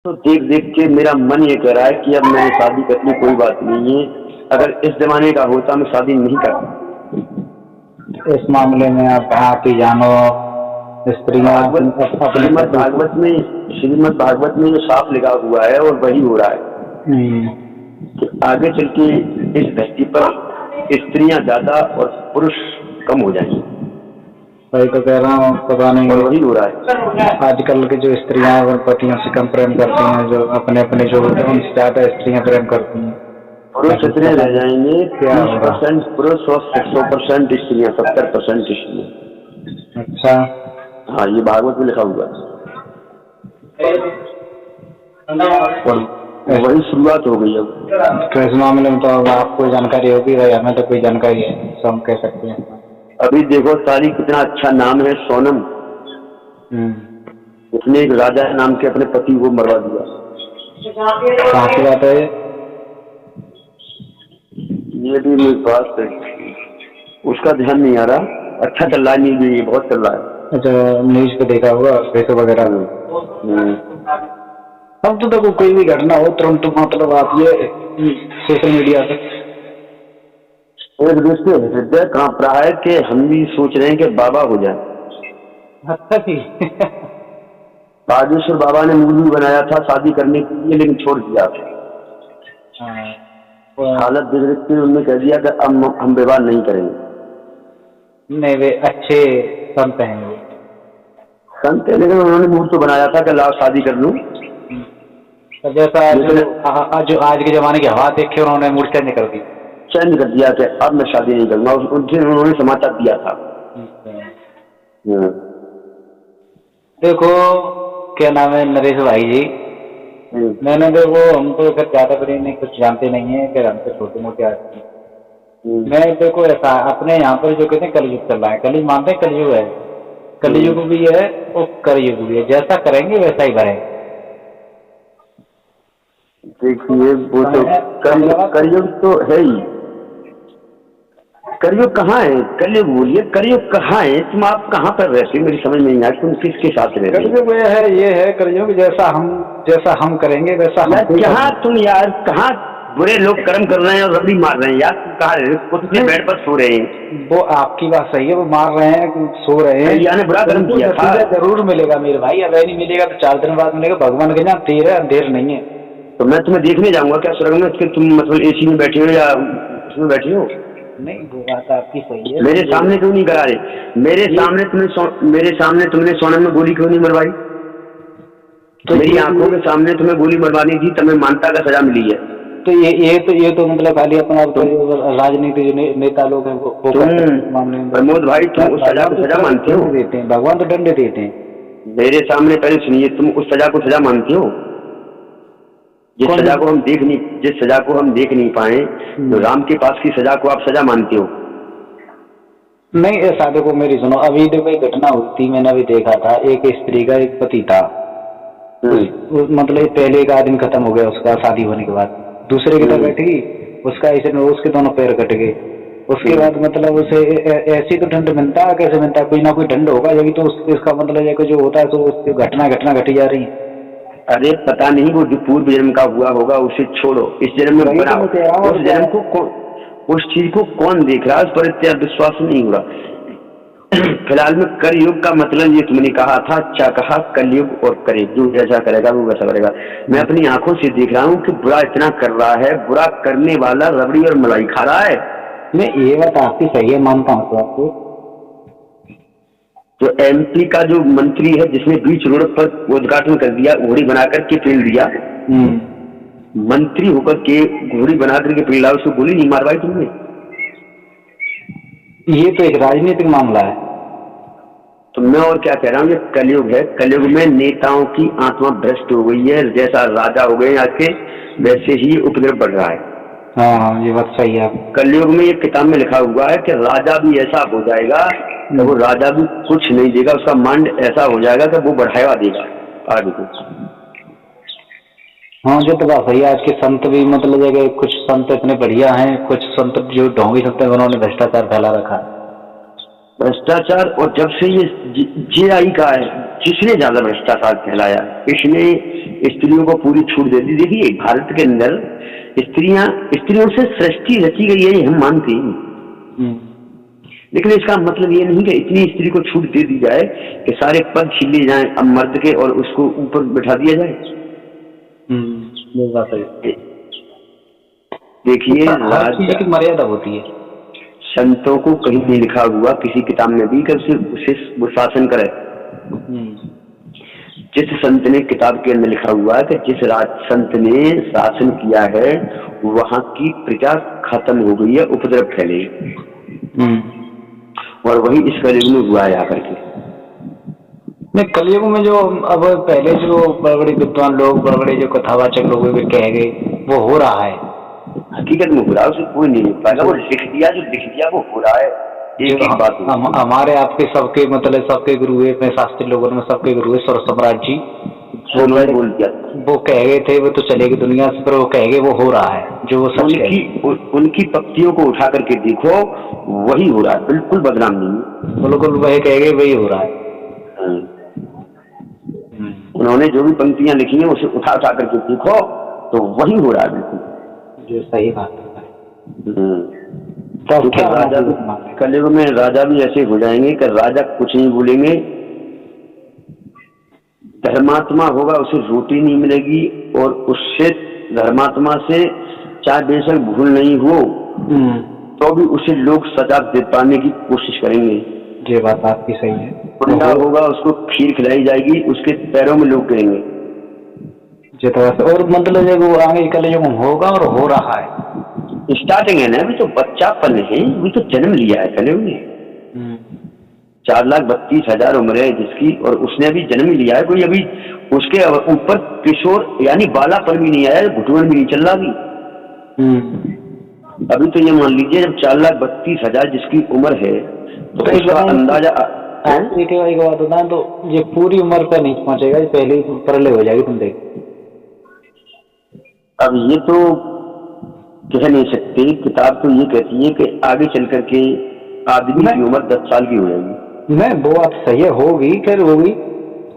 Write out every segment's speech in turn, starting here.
तो देख देख के मेरा मन ये कह रहा है कि अब मैं शादी करनी कोई बात नहीं है। अगर इस जमाने का होता मैं शादी नहीं करता। इस मामले में आप ही जानो, स्त्रियां अपने श्रीमद् भागवत में जो साफ लिखा हुआ है और वही हो रहा है कि आगे चल के इस धरती पर स्त्रियां ज्यादा और पुरुष कम हो जाएंगे। वही तो कह रहा हूँ, पता नहीं वही हो रहा है। आजकल की जो स्त्रियां पतियों से कम प्रेम करती हैं, जो अपने अपने जो उनसे ज्यादा स्त्रियां प्रेम करती हैं। पुरुष इतने रह जाएंगे 30% पुरुष और 100% स्त्रियां, 70% स्त्रियां। अच्छा, हाँ, ये भागवत में लिखा हुआ है और वही शुरुआत हो गई अब। तो इस मामले में तो आपको जानकारी होगी भाई, हमें तो कोई जानकारी है, तो हम कह सकते हैं। अभी देखो तारी कितना अच्छा नाम है, सोनम। उसने एक राजा नाम के अपने पति को मरवा दिया। कहाँ की बात है ये भी मेरे पास है, उसका ध्यान नहीं आ रहा। अच्छा चल रहा है, न्यूज भी बहुत चल रहा है। अच्छा, न्यूज पे देखा होगा, फेसबुक वगैरह में। अब तो देखो कोई भी घटना हो तुरंत मतलब आप ये सोशल मीडिया पे एक दूसरे हृदय कांप रहा है कि हम भी सोच रहे हैं कि बाबा हो जाए। अच्छा थी बागेश्वर बाबा ने मूवी बनाया था शादी करने के लिए, लेकिन छोड़ दिया। हालत देख देख के उन्होंने कह दिया कि अब हम विवाह नहीं करेंगे। नहीं, वे अच्छे संत हैं, वो संत है, लेकिन उन्होंने मूड तो बनाया था कि लाओ शादी कर लूं। जैसा जो आज के जमाने की हवा देख के उन्होंने मूड चेंज कर दी, चेंज कर दिया कि अब मैं शादी नहीं करूंगा। उनसे उन्होंने समाचार दिया था। देखो क्या नाम है नरेश भाई जी, मैंने देखो हम तो फिर ज्यादा बड़े नहीं कुछ जानते नहीं है, फिर हमसे छोटे मोटे आदमी। मैं देखो ऐसा अपने यहाँ पर जो कहते हैं कलयुग चल रहा है, कलयुग मानते हैं, कलयुग है, कलयुग भी है और कलयुग भी है, जैसा करेंगे वैसा ही भरेंगे। देखिए वो तो कलयुग तो है ही। कलयुग कहाँ है? कलयुग बोलिए, कलयुग कहाँ है? तुम आप कहाँ पर रहते हो? मेरी समझ में नहीं आती, तुम किसके साथ रहते हो? कलयुग ये है कलयुग, जैसा हम करेंगे वैसा हम। कहाँ तुम यार, कहाँ बुरे लोग कर्म कर रहे हैं और रबड़ी मार रहे हैं यार? तुम कहाँ रहे हो? कुत्ते बेड पर सो रहे हैं। वो आपकी बात सही है, वो मार रहे हैं, सो रहे हैं। यानी बुरा कर्म किया था। जरूर मिलेगा मेरे भाई, अब नहीं मिलेगा तो 4 दिन बाद मिलेगा। भगवान के यहाँ देर है, अंधेर नहीं है। तो मैं तुम्हें देखने जाऊंगा क्या स्वर्ग में? तुम मतलब एसी में बैठे हो या उसमें बैठे हो? नहीं, वो बात आपकी सही है। मेरे सामने क्यों नहीं करा रहे? मेरे सामने तुमने सोनम में गोली क्यों नहीं मरवाई? तो मेरी आंखों के सामने तुम्हें गोली मरवानी थी, तुम्हें मानता का सजा मिली है। तो ये तो मतलब खाली अपना राजनीति जो नेता लोग हैं वो मामले में प्रमोद भाई, तुम उस सजा को सजा मानते हो? देते हैं भगवान, तो दंड देते हैं। मेरे सामने पहले सुनिए, तुम उस सजा को सजा मानते हो जिस सजा को हम देख नहीं पाए? तो राम के पास की सजा को आप सजा मानते हो? नहीं, ऐसा देखो मेरी सुनो, अभी देखो एक घटना हुई थी, मैंने अभी देखा था, एक स्त्री का एक पति था, मतलब पहले एक आदमी खत्म हो गया उसका शादी होने के बाद, दूसरे की तरफ बैठ गई, उसका ऐसे में उसके दोनों पैर कट गए। उसके बाद मतलब उसे ऐसी तो दंड मिलता है, कैसे मिलता है? कोई ना कोई दंड होगा, यही तो इसका मतलब है जो होता है तो उसकी घटना घटी जा रही है। अरे पता नहीं, वो जो पूर्व जन्म का हुआ होगा उसे छोड़ो, इस जन्म में बनाओ। उस जन्म को उस चीज को कौन देख रहा है? उस पर इतना विश्वास नहीं हो रहा। फिलहाल में कलयुग का मतलब ये तुमने कहा था, अच्छा कहा, कलयुग और करे, जो जैसा करेगा वो वैसा करेगा। मैं अपनी आंखों से देख रहा हूँ कि बुरा इतना कर रहा है, बुरा करने वाला रबड़ी और मलाई खा रहा है। मैं ये बात आपकी सही है, मानता हूँ तो आपको। जो एमपी का जो मंत्री है जिसने बीच रोड पर उद्घाटन कर दिया, घोड़ी बनाकर के पेल दिया, मंत्री होकर के घोड़ी बनाकर के पेल, उसको गोली नहीं मारवाई तुमने? ये तो एक राजनीतिक मामला है। तो मैं और क्या कह रहा हूँ, ये कलयुग है। कलयुग में नेताओं की आत्मा भ्रष्ट हो गई है, जैसा राजा हो गए आज के वैसे ही उपद्रव बढ़ रहा है। हाँ, ये बात सही है। कलयुग में ये किताब में लिखा हुआ है कि राजा भी ऐसा हो जाएगा कि वो राजा भी कुछ नहीं देगा, उसका माइंड ऐसा हो जाएगा कि वो बढ़ावा देगा आगे को। हाँ, जो तो बात सही है। आज के संत भी मतलब जगह कुछ संत इतने बढ़िया हैं, कुछ संत जो ढोंगी सकते हैं, उन्होंने भ्रष्टाचार फैला रखा है। भ्रष्टाचार, और जब से ये जेआई का है, जिसने ज्यादा भ्रष्टाचार फैलाया, इसने स्त्रियों को पूरी छूट दे दी। देखिए भारत के अंदर स्त्रियों से सृष्टि रची गई है, ये हम मानते हैं, लेकिन इसका मतलब ये नहीं कि इतनी स्त्री को छूट दे दी जाए कि सारे पद छीन लिए जाए अब मर्द के और उसको ऊपर बैठा दिया जाए। देखिए हर चीज की मर्यादा होती है। संतों को कहीं नहीं लिखा हुआ किसी किताब में भी कि उसे वो शासन करे। जिस संत ने किताब के अंदर लिखा हुआ है कि जिस संत ने शासन किया है वहां की प्रजा खत्म हो गई है, उपद्रव फैले, और वही इस कलयुग में हुआ है आकर के। नहीं, कलयुग में जो अब पहले जो बड़े बड़े विद्वान लोग, बड़े बड़े जो कथावाचक लोग कह गए, वो हो रहा है, हकीकत में हो रहा है, उसे कोई नहीं लिख पाएगा। वो लिख दिया, जो लिख दिया वो हो रहा है। एक बात हमारे आपके सबके मतलब सबके गुरु है, अपने शास्त्री लोगों में सबके गुरु है सौर सम्राट जी, बोल दिया, वो कह गए थे वो तो चलेगी दुनिया से, पर वो कह गए वो हो रहा है, जो वो सच है। उनकी पक्तियों को उठा करके देखो, वही हो रहा है, बिल्कुल बदनाम नहीं, बिल्कुल वही कह गए वही हो रहा है। उन्होंने जो भी पंक्तियां लिखी हैं उसे उठा करके देखो तो वही हो रहा है, बिल्कुल जो सही बात है। तो क्या राजा कलयुग में राजा भी ऐसे हो जाएंगे कि राजा कुछ नहीं बोलेंगे, धर्मात्मा होगा उसे रोटी नहीं मिलेगी, और उससे धर्मात्मा से चाहे बेशक भूल नहीं हो तो भी उसे लोग सजा दे पाने की कोशिश करेंगे। ये बात आपकी सही है। बुढ़ा होगा उसको खीर खिलाई जाएगी, उसके पैरों में लोग गिरेंगे। और मतलब जब वो आगे कलयुग होगा और हो रहा है, स्टार्टिंग है ना, अभी तो बच्चापन है, अभी तो जन्म लिया है कलयुग ने। 4,32,000 उम्र है जिसकी, और उसने अभी जन्म लिया है, कोई अभी उसके ऊपर किशोर यानी बालापन भी नहीं आया, घुटन भी नहीं चल रहा अभी। अभी तो ये मान लीजिए जब 4,32,000 जिसकी उम्र है तो इसका अंदाजा एक बात होता है, तो ये पूरी उम्र पर नहीं पहुंचेगा, ये पहले ही प्रलय हो जाएगी, तुम देख। अब ये तो कह नहीं सकते, किताब तो ये कहती है कि आगे चल करके आदमी की उम्र 10 साल की हो जाएगी। नहीं, वो बात सही है, होगी, खैर होगी,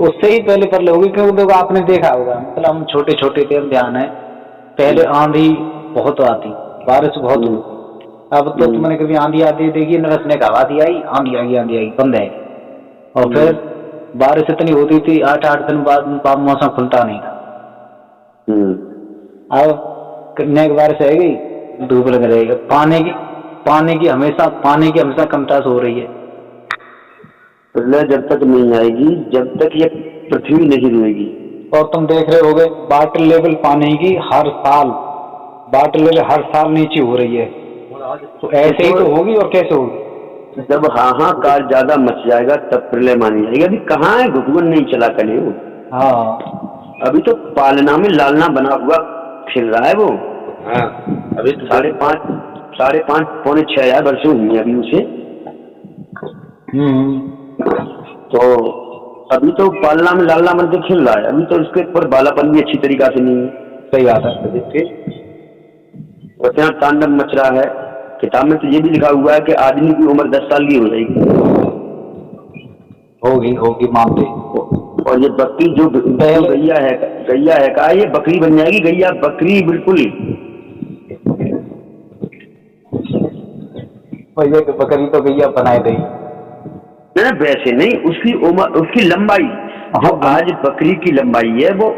उससे ही पहले प्रलय होगी, क्योंकि देखो आपने देखा होगा, मतलब हम छोटे छोटे थे, ध्यान है, पहले आंधी बहुत आती, बारिश बहुत होती। अब तो तुमने कभी आंधी आती देखी, नरस ने हवा दी आई, आंधी आई बंद है, और फिर बारिश इतनी होती थी 8-8 दिन बाद मौसम खुलता नहीं था। अब कितने बारिश है गई, धूप लग रहेगी, पानी की हमेशा कमतास हो रही है। प्रलय जब तक नहीं आएगी, जब तक ये पृथ्वी नहीं रुएगी। और तुम देख रहे होगे वाटर लेवल पानी की हर साल नीचे हो रही है, तो ऐसे ही तो होगी, और कैसे होगी? जब हाहाकार ज्यादा मच जाएगा तब प्रलय मानी जाएगी। अभी कहाँ है, घुटन नहीं चला कलयुग। हाँ, अभी तो पालना में लालना बना हुआ खिल रहा है वो। अभी तो 5.5 पौने 6 हजार वर्ष हुई है अभी उसे। तो अभी तो पालना में लालना बन के खिल रहा है, अभी तो उसके ऊपर बालापन भी अच्छी तरीका से नहीं है। सही बात है। उतना तांडव मच रहा है। किताब में तो ये भी लिखा हुआ है कि आदमी की उम्र 10 साल की हो जाएगी। होगी मानते। और ये बकरी जो गैया है का ये बकरी बन जाएगी, गैया बकरी बिल्कुल। बकरी तो गैया बनाए गई ना, वैसे नहीं, उसकी उम्र, उसकी लंबाई जो आज बकरी की लंबाई है वो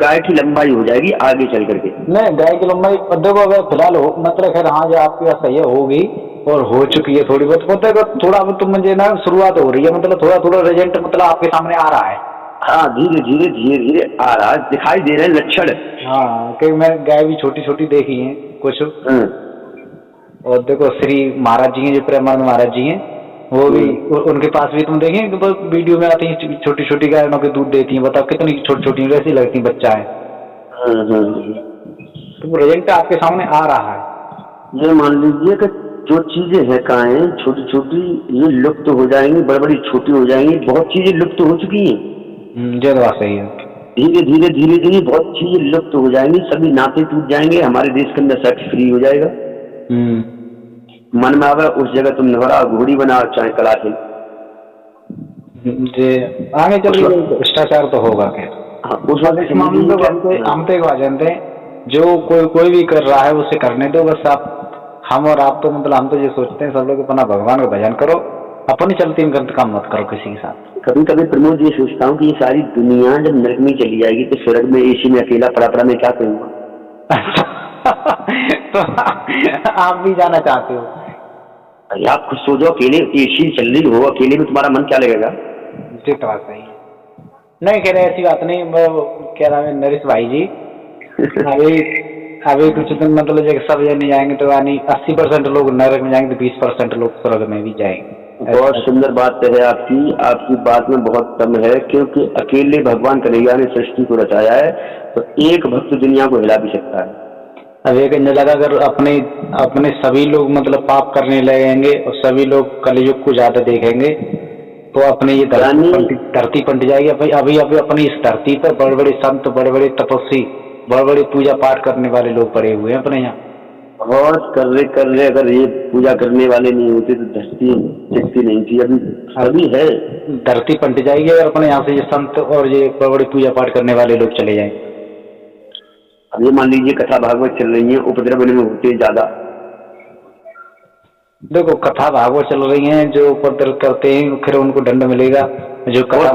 गाय की लंबाई हो जाएगी आगे चल करके। नहीं, गाय की लंबाई देखो अगर फिलहाल हो, मतलब खैर हाँ, जो आपकी बात सही है, होगी और हो चुकी है थोड़ी बहुत, मतलब थोड़ा तो मुझे ना शुरुआत हो रही है, मतलब थोड़ा रिजल्ट मतलब आपके सामने आ रहा है। हाँ, धीरे आ रहा है, दिखाई दे रहे हैं लक्षण। हाँ, क्योंकि मैं गाय भी छोटी देखी है कुछ। और देखो श्री महाराज जी हैं, जो प्रेमानंद महाराज जी हैं, वो भी उनके पास भी तुम देखें कि वीडियो में आती है, छोटी गायों के दूध देती हैं, बताओ कितनी छोटी वैसी लगती बच्चा है। तो वो रिजल्ट आपके सामने आ रहा है। ये मान लीजिए कि जो चीजें है गायें छोटी ये लुप्त हो जाएंगी, बड़ी छोटी हो जाएंगी, बहुत चीजें लुप्त हो चुकी हैं। ये बात सही है। धीरे बहुत चीजें लुप्त हो जाएंगी, सभी नाते टूट जाएंगे, हमारे देश के अंदर सेक्स फ्री हो जाएगा। मन में आवे उस जगह तुम नहरा घोड़ी बना चाहे कला थे। जी आगे चल के भ्रष्टाचार तो होगा खैर। हाँ, उस वक्त इस मामले में हम तो एक बात जानते हैं, जो कोई भी कर रहा है उसे करने दो बस। आप हम और आप तो मतलब हम तो ये सोचते हैं सब लोग अपना भगवान का भजन करो, अपनी चलती में गलत काम मत करो किसी के साथ। कभी कभी प्रमोद ये सोचता हूँ कि ये सारी दुनिया जब नरक में चली जाएगी तो स्वर्ग में एसी में अकेला पड़ा पड़ा मैं क्या करूँगा? तो आप भी जाना चाहते हो? अरे आप खुद सोचो, अकेले एसी चल रही हो, अकेले में तुम्हारा मन क्या लगेगा? ठीक बात सही है। नहीं कह रहे ऐसी बात नहीं, मैं कह रहा है नरेश भाई जी अभी कुछ दिन मतलब सब जने जाएंगे तो यानी 80% लोग नरक में जाएंगे तो 20% लोग स्वर्ग में भी जाएंगे। बहुत सुंदर बात है आपकी बात में बहुत दम है, क्योंकि अकेले भगवान कन्हैया ने सृष्टि को रचाया है तो एक भक्त दुनिया को हिला भी सकता है। अब एक लगा अगर अपने सभी लोग मतलब पाप करने लगेंगे और सभी लोग कलयुग को ज्यादा देखेंगे तो अपने ये धरती पलट जाएगी। अभी अपनी इस धरती पर बड़े बड़े संत, बड़े बड़े तपस्वी, बड़े बड़े पूजा पाठ करने वाले लोग पड़े हुए हैं अपने यहाँ। बहुत कर रहे अगर ये पूजा करने वाले नहीं होते तो धरती टिकती नहीं थी। अभी सभी है, धरती पलट जाएगी अगर अपने यहाँ से ये संत और ये बड़े बड़े पूजा पाठ करने वाले लोग चले जाएं। अब ये मान लीजिए कथा भागवत चल रही है, उपद्रव में होते ज्यादा। देखो कथा भागवत चल रही हैं, जो उपद्रव करते हैं फिर उनको दंड मिलेगा। जो कथा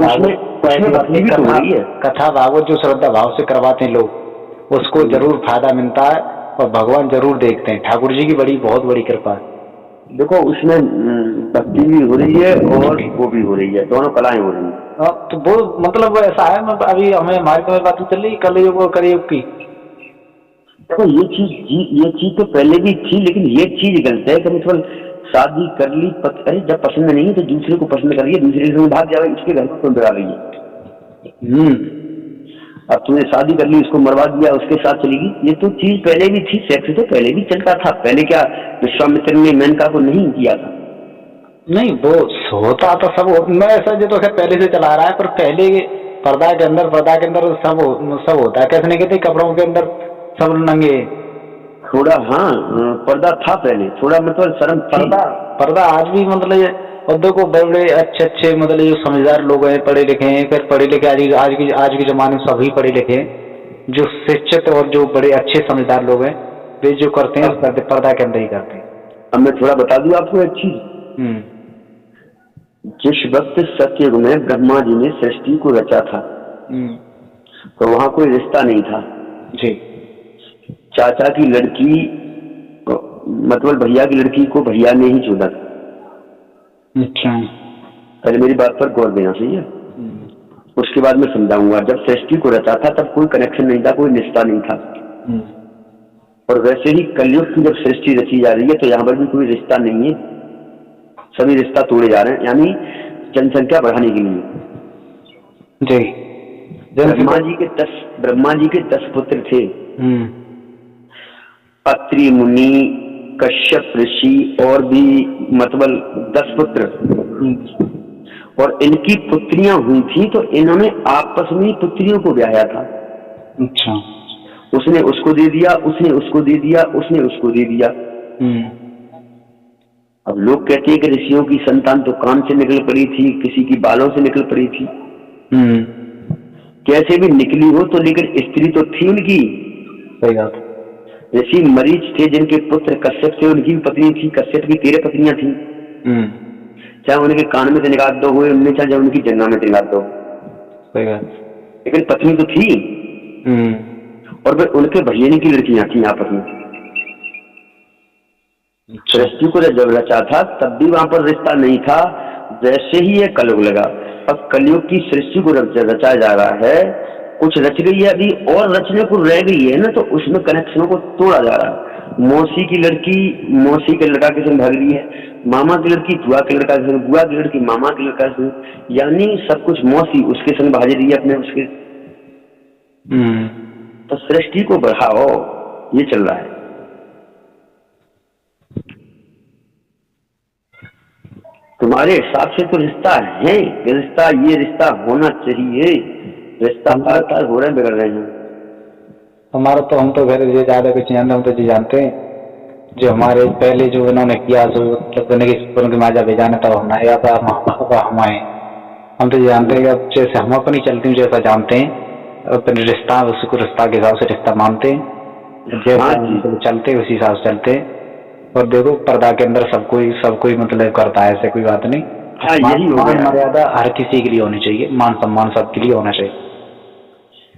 भागवत जो श्रद्धा भाव से करवाते हैं लोग उसको जरूर फायदा मिलता है और भगवान जरूर देखते हैं। ठाकुर जी की बहुत बड़ी कृपा है। देखो उसमें भक्ति भी हो रही है और वो भी हो रही है, दोनों कलाएं हो रही है। तो वो मतलब ऐसा है, मतलब अभी हमें हमारी बात चल रही कलयुग और कलयुग की। देखो ये चीज तो पहले भी थी, लेकिन ये चीज गलत है कि मतलब शादी कर ली अरे जब पसंद नहीं है तो दूसरे को पसंद कर रही है, दूसरे से भाग जाए, उसके घर को बिगा रही है। अब तूने शादी कर ली, उसको मरवा दिया, उसके साथ चलेगी। ये तो चीज पहले भी थी, सेक्स तो पहले भी चलता था। पहले क्या विश्वामित्र ने मेनका को नहीं किया था? नहीं वो होता तो सब मैं ऐसा जो तो पहले से चला रहा है, पर पहले पर्दा के अंदर सब होता है। कैसे नहीं कहते कपड़ों के अंदर सब नंगे थोड़ा। हाँ पर्दा था पहले, थोड़ा मतलब शर्म। पर्दा आज भी मतलब और देखो बड़े बड़े अच्छे मतलब जो समझदार लोग हैं, पढ़े लिखे हैं, फिर पढ़े लिखे आज के जमाने में सभी पढ़े लिखे हैं, जो शिक्षित और जो बड़े अच्छे समझदार लोग हैं वे जो करते हैं पर्दा के अंदर ही करते हैं। अब मैं थोड़ा बता दूं आपको एक चीज। जिस वक्त सत्ययुग में ब्रह्मा जी ने सृष्टि को रचा था तो वहां कोई रिश्ता नहीं था जी। चाचा की लड़की मतलब भैया की लड़की को भैया ने ही चुना था। अच्छा, पहले मेरी बात पर गौर देना चाहिए, उसके बाद मैं समझाऊंगा। जब सृष्टि को रचा था तब कोई कनेक्शन नहीं था, कोई रिश्ता नहीं था। और वैसे ही कलयुग की जब सृष्टि रची जा रही है तो यहाँ पर भी कोई रिश्ता नहीं है, सभी रिश्ता तोड़े जा रहे हैं, यानी जनसंख्या बढ़ाने के लिए। जी। ब्रह्मा जी के 10 पुत्र थे। अत्रि मुनि, कश्यप ऋषि और भी मतलब 10 पुत्र। और इनकी पुत्रियां हुई थी तो इन्होंने आपस में पुत्रियों को ब्याया था। अच्छा। उसने उसको दे दिया, उसने उसको दे दिया, उसने उसको दे दिया। अब लोग कहते हैं कि ऋषियों की संतान तो कान से निकल पड़ी थी, किसी की बालों से निकल पड़ी थी। कैसे भी निकली हो तो, लेकिन स्त्री तो थी उनकी। सही बात। ऋषि मरीच थे जिनके पुत्र कश्यप थे, उनकी भी पत्नी थी। कश्यप की 13 पत्नियां थी। चाहे उनके कान में तिनगात दो हुए उनमें, चाहे उनकी जंगा में तिनगात दो। सही बात। लेकिन पत्नी तो थी। और फिर उनके भैया की लड़कियां थी आपस में। सृष्टि को जब रचा था तब भी वहां पर रिश्ता नहीं था, वैसे ही ये कलयुग लगा। अब कलयुग की सृष्टि को रचा जा रहा है, कुछ रच गई है अभी और रचने को रह गई है ना, तो उसमें कनेक्शनों को तोड़ा जा रहा है। मौसी की लड़की मौसी के लड़का के संग भाग रही है, मामा की लड़की बुआ के लड़का के संग, बुआ की लड़की मामा के लड़का के संग, यानी सब कुछ मौसी उसके संग भाज रही है अपने उसके। तो सृष्टि को बढ़ाओ, ये चल रहा है। तुम्हारे हिसाब से तो रिश्ता है, रिश्ता ये रिश्ता होना चाहिए। रिश्ता लगातार हो रहे बिगड़ रहे हैं। हमारा तो हम तो घर ज्यादा कुछ जानते, हम तो जी जानते हैं जो हमारे पहले जो इन्होंने किया जो मतलब उनकी माजा बेजाने तब हमने या था हम आए, हम तो जानते हैं कि अब जैसे हम अपनी चलती जैसा जानते हैं अपने रिश्ता उसको रिश्ता के हिसाब से रिश्ता मानते हैं, जैसा चलते उसी हिसाब से चलते हैं। और देखो पर्दा के अंदर सब कोई मतलब करता है, ऐसे कोई बात नहीं। मान मर्यादा हर किसी के लिए होनी चाहिए, मान सम्मान सबके लिए होना चाहिए।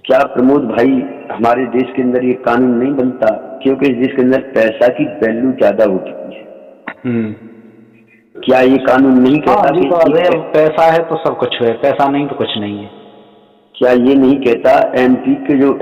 क्या प्रमोद भाई हमारे देश के अंदर ये कानून नहीं बनता क्योंकि इस देश के अंदर पैसा की वैल्यू ज्यादा हो चुकी है? क्या ये कानून नहीं कहता कि पैसा है तो सब कुछ है, पैसा नहीं तो कुछ नहीं है? क्या ये नहीं कहता एमपी के जो